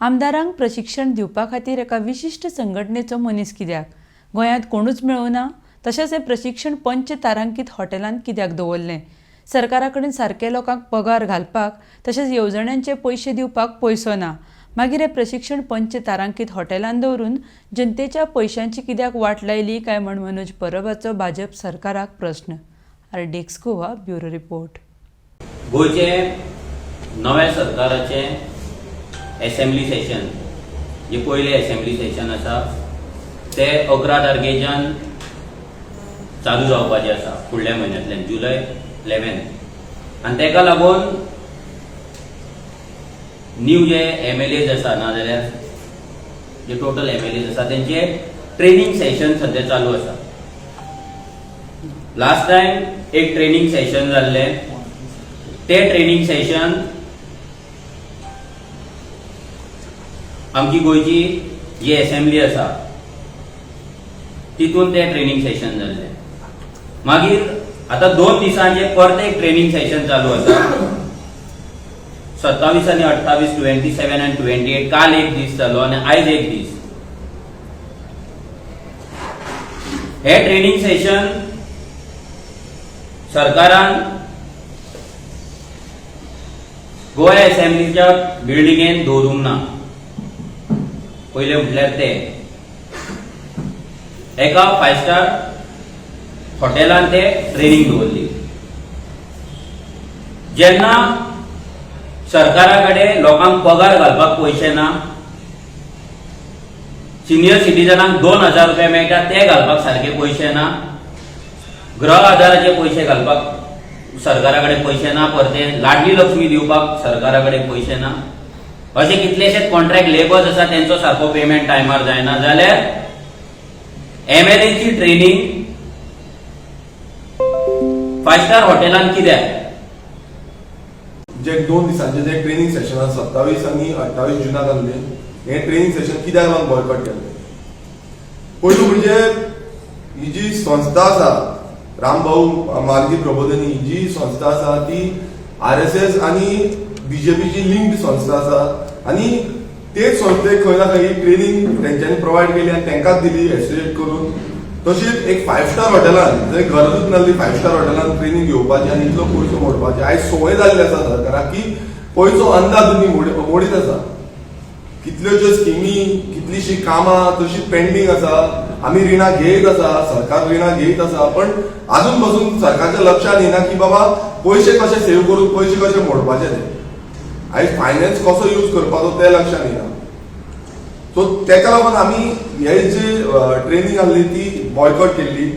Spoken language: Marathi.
आमदारांक प्रशिक्षण दिवपा खातीर एका विशिश्ट संघटनेचो मनीस कित्याक गोंयांत कोणूच मेळूना? तशेंच हें प्रशिक्षण पंच तारांकीत हॉटेलांत कित्याक दवरलें? सरकारा कडेन सारके लोकांक पगार घालपाक तशेंच येवजण्यांचे पयशे दिवपाक पयसो ना, मागीर हें प्रशिक्षण पंच तारांकीत हॉटेलांत दवरून जनतेच्या पयशांची कित्याक वाट लायली काय म्हण मनोज परबाचो भाजप सरकाराक प्रस्न. RDX Goa bureau report. गोयचे नव्या सरकाराचे असेंब्ली सेशन जे पयले असेंब्ली सेशन आसा ते 11 तारखेच्यान चालू जावपाचें आसा फुडल्या म्हयन्यांतल्यान जुलय 11 आनी तेका लागून न्यू जे MLAs आसा नाजाल्यार जे टोटल MLAs आसा तेंचे ट्रेनिंग सेशन सध्या चालू आसा. लास्ट टायम एक ट्रेनिंग सेशन जाल्लें, ते ट्रेनिंग सेशन आमची गोयची जी असेंब्ली आसा तितून ते ट्रेनिंग सेशन जाल्लें. मागीर आतां 2 दिसांचे परत एक ट्रेनिंग सेशन चालू आसा 27 आनी 28, 27 आनी 28. काल एक दीस जालो आनी आयज एक दीस. हे ट्रेनिंग सेशन सरकारान गोवा असेंब्लीच्या बिल्डिंगेन दवरूंक ना. पहिले म्हटल्यार ते एका 5 स्टार हॉटेलान ते ट्रेनिंग दवरली. जेन्ना सरकारा कडेन लोकांक पगार घालपाक पयशे ना, सिनियर सिटीजनांक 2000 रुपया मेळटा ते घालपाक सारखे पयशे ना, गृह आधाराचे पयशे घालपाक सरकारा कडेन पयशे ना, परते लाडली लक्ष्मी दिवपाक सरकारा कडेन पयशे ना, असे कितलेशेच कॉन्ट्रॅक्ट लेबर्स आसा तेंचो सारको पेमेंट टायमार जायना, जाल्यार MLA ची ट्रेनिंग 5 स्टार हॉटेलान कित्याक? जे 2 दिसांचे जे ट्रेनिंग सेशन 27 आणि 28 जुनाक जाल्ले, हे ट्रेनिंग सेशन कित्याक लागून बॉयकॉट केल्ले? पयलू म्हणजे ही जी संस्था आसा रामभाऊ मार्गी प्रबोधिनी, ही जी संस्था आसा ती RSS आणि BJPची लिंक्ड संस्था आसा आणि तेच संस्थेक खंय ना खंय ट्रेनिंग तेंच्यांनी प्रोवायड केली आणि तेंकाच दिली एसोसिएट करून. तशीच एक 5 स्टार हॉटेलान जंय गरजूच नासली 5 स्टार हॉटेलान ट्रेनिंग घेवपाची आणि इतलो पयसो मोडपाचे आयज संवय जाल्ली आसा सरकाराक की पयसो अंदाज मोडीत आसा. कितल्योश्यो स्किमी, कितलीशी कामां तशी पेंडिंग आसा. आमी रिणां घेयत आसा, सरकार रिणां घेयत आसा, पण अजून पासून सरकारच्या लक्षात येना की बाबा पयशे कशे सेव्ह करून पयशे कशे मोडपाचे ते. आयज फायनान्स कसो यूज करपाचो ते लक्षात येना. सो तेका लागून आमी हे जी ट्रेनिंग आसली ती बॉयकॉट केल्ली.